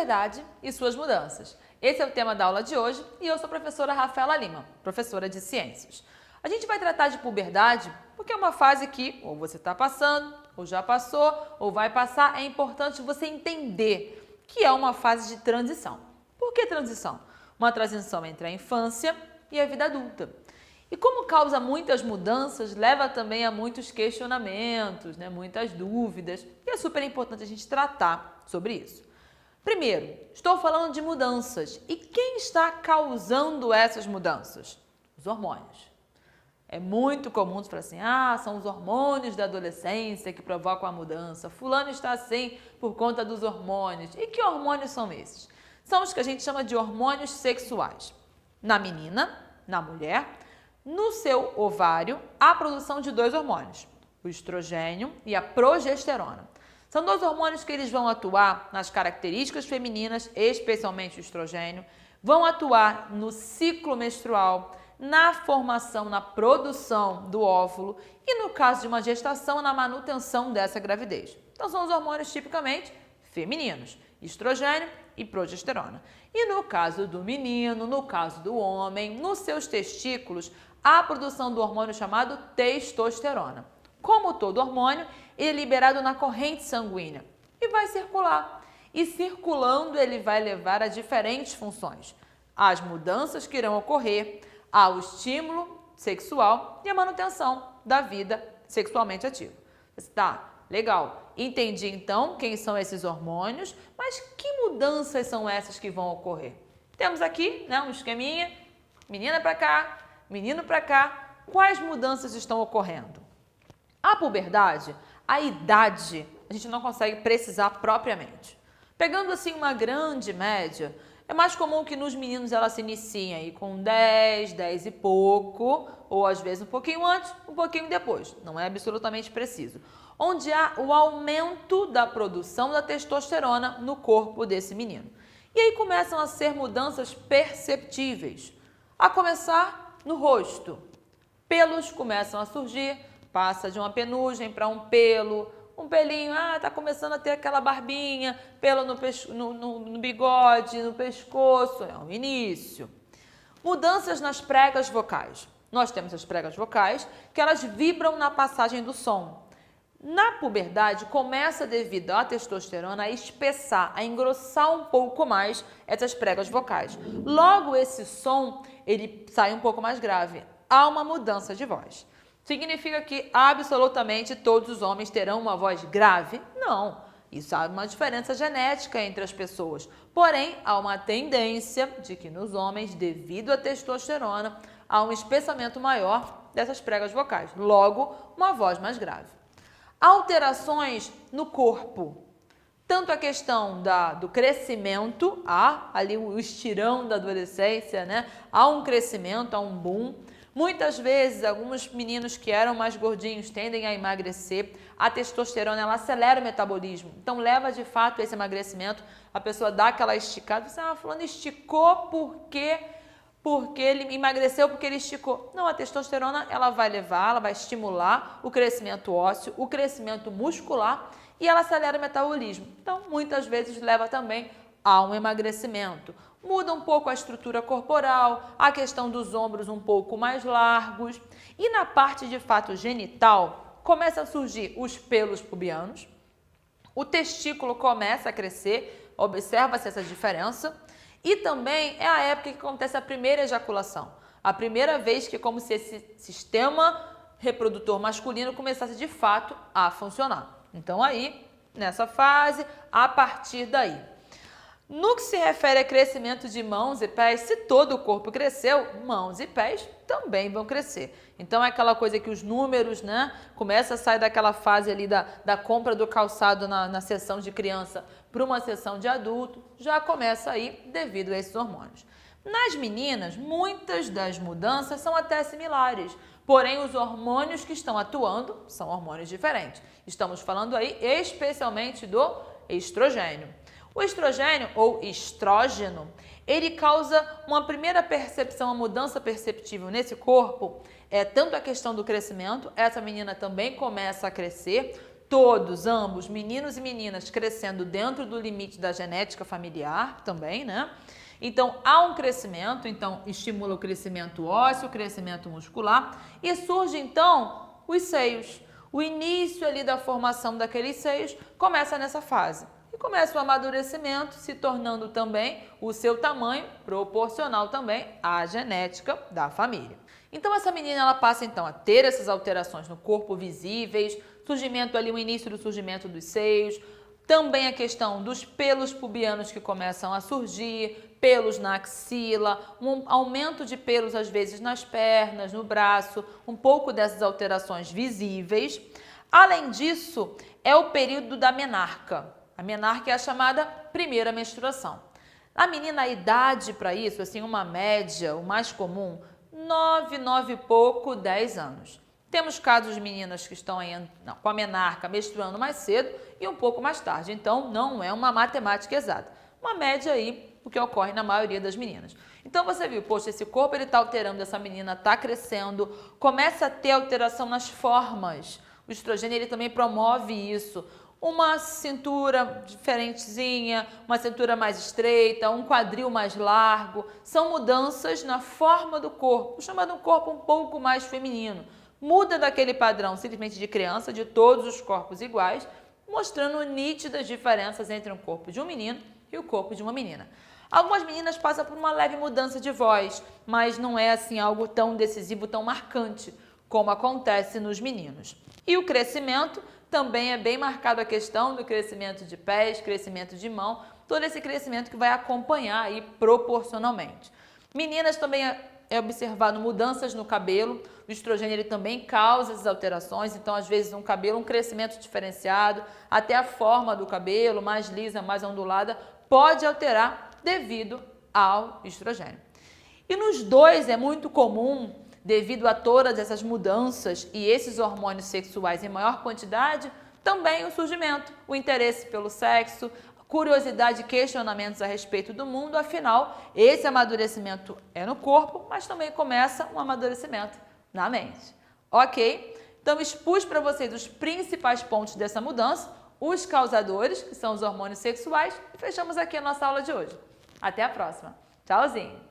puberdade e suas mudanças. Esse é o tema da aula de hoje e eu sou a professora Rafaela Lima, professora de ciências. A gente vai tratar de puberdade porque é uma fase que ou você está passando, ou já passou, ou vai passar. É importante você entender que é uma fase de transição. Por que transição? Uma transição entre a infância e a vida adulta. E como causa muitas mudanças, leva também a muitos questionamentos, muitas dúvidas, e é super importante a gente tratar sobre isso. Primeiro, estou falando de mudanças. E quem está causando essas mudanças? Os hormônios. É muito comum você falar assim, são os hormônios da adolescência que provocam a mudança. Fulano está assim por conta dos hormônios. E que hormônios são esses? São os que a gente chama de hormônios sexuais. Na menina, na mulher, no seu ovário, há a produção de dois hormônios, o estrogênio e a progesterona. São dois hormônios que eles vão atuar nas características femininas, especialmente o estrogênio, vão atuar no ciclo menstrual, na formação, na produção do óvulo e, no caso de uma gestação, na manutenção dessa gravidez. Então, são os hormônios tipicamente femininos, estrogênio e progesterona. E no caso do menino, no caso do homem, nos seus testículos, há a produção do hormônio chamado testosterona. Como todo hormônio, ele é liberado na corrente sanguínea e vai circular. E circulando, ele vai levar a diferentes funções. As mudanças que irão ocorrer, ao estímulo sexual e a manutenção da vida sexualmente ativa. Tá, legal. Entendi então quem são esses hormônios, mas que mudanças são essas que vão ocorrer? Temos aqui, um esqueminha, menina para cá, menino para cá. Quais mudanças estão ocorrendo? A puberdade, a idade, a gente não consegue precisar propriamente. Pegando assim uma grande média, é mais comum que nos meninos ela se inicie aí com 10 e pouco, ou às vezes um pouquinho antes, um pouquinho depois. Não é absolutamente preciso. Onde há o aumento da produção da testosterona no corpo desse menino. E aí começam a ser mudanças perceptíveis. A começar no rosto. Pelos começam a surgir, passa de uma penugem para um pelo, um pelinho, tá começando a ter aquela barbinha, pelo no bigode, no pescoço, é um início. Mudanças nas pregas vocais. Nós temos as pregas vocais que elas vibram na passagem do som. Na puberdade, começa devido à testosterona a espessar, a engrossar um pouco mais essas pregas vocais. Logo, esse som, ele sai um pouco mais grave. Há uma mudança de voz. Significa que absolutamente todos os homens terão uma voz grave? Não. Isso há uma diferença genética entre as pessoas. Porém, há uma tendência de que nos homens, devido à testosterona, há um espessamento maior dessas pregas vocais. Logo, uma voz mais grave. Alterações no corpo. Tanto a questão do crescimento, há ali o estirão da adolescência, Há um crescimento, há um boom. Muitas vezes, alguns meninos que eram mais gordinhos tendem a emagrecer. A testosterona, ela acelera o metabolismo. Então, leva de fato esse emagrecimento. A pessoa dá aquela esticada. Você, fulano esticou porque ele emagreceu, porque ele esticou. Não, a testosterona, ela vai levar, ela vai estimular o crescimento ósseo, o crescimento muscular e ela acelera o metabolismo. Então, muitas vezes leva também a um emagrecimento. Muda um pouco a estrutura corporal, a questão dos ombros um pouco mais largos. E na parte de fato genital, começa a surgir os pelos pubianos, o testículo começa a crescer, observa-se essa diferença. E também é a época que acontece a primeira ejaculação. A primeira vez que é como se esse sistema reprodutor masculino começasse de fato a funcionar. Então aí, nessa fase, a partir daí. No que se refere a crescimento de mãos e pés, se todo o corpo cresceu, mãos e pés também vão crescer. Então é aquela coisa que os números, começa a sair daquela fase ali da compra do calçado na sessão de criança para uma sessão de adulto, já começa aí devido a esses hormônios. Nas meninas, muitas das mudanças são até similares, porém os hormônios que estão atuando são hormônios diferentes. Estamos falando aí especialmente do estrogênio. O estrogênio, ou estrógeno, ele causa uma primeira percepção, uma mudança perceptível nesse corpo, tanto a questão do crescimento, essa menina também começa a crescer, todos, ambos, meninos e meninas, crescendo dentro do limite da genética familiar também, né? Então, há um crescimento, então estimula o crescimento ósseo, o crescimento muscular e surge, então, os seios. O início ali da formação daqueles seios começa nessa fase. E começa o amadurecimento, se tornando também o seu tamanho proporcional também à genética da família. Então, essa menina, ela passa, então, a ter essas alterações no corpo visíveis, surgimento ali, o início do surgimento dos seios, também a questão dos pelos pubianos que começam a surgir, pelos na axila, um aumento de pelos às vezes nas pernas, no braço, um pouco dessas alterações visíveis. Além disso, é o período da menarca. A menarca é a chamada primeira menstruação. A menina, a idade para isso, assim, uma média, o mais comum, 9 e pouco, 10 anos. Temos casos de meninas que estão aí, com a menarca menstruando mais cedo e um pouco mais tarde. Então, não é uma matemática exata. Uma média aí, o que ocorre na maioria das meninas. Então, você viu, poxa, esse corpo ele está alterando, essa menina está crescendo, começa a ter alteração nas formas. O estrogênio ele também promove isso. Uma cintura diferentezinha, uma cintura mais estreita, um quadril mais largo. São mudanças na forma do corpo, chamado um corpo um pouco mais feminino. Muda daquele padrão simplesmente de criança, de todos os corpos iguais, mostrando nítidas diferenças entre o corpo de um menino e o corpo de uma menina. Algumas meninas passam por uma leve mudança de voz, mas não é assim algo tão decisivo, tão marcante, como acontece nos meninos. E o crescimento também é bem marcado a questão do crescimento de pés, crescimento de mão, todo esse crescimento que vai acompanhar aí proporcionalmente. Meninas também é observado mudanças no cabelo, o estrogênio ele também causa essas alterações, então às vezes um cabelo, um crescimento diferenciado, até a forma do cabelo, mais lisa, mais ondulada, pode alterar devido ao estrogênio. E nos dois é muito comum, devido a todas essas mudanças e esses hormônios sexuais em maior quantidade, também o surgimento, o interesse pelo sexo, curiosidade e questionamentos a respeito do mundo, afinal, esse amadurecimento é no corpo, mas também começa um amadurecimento na mente. Ok? Então, expus para vocês os principais pontos dessa mudança, os causadores, que são os hormônios sexuais, e fechamos aqui a nossa aula de hoje. Até a próxima. Tchauzinho!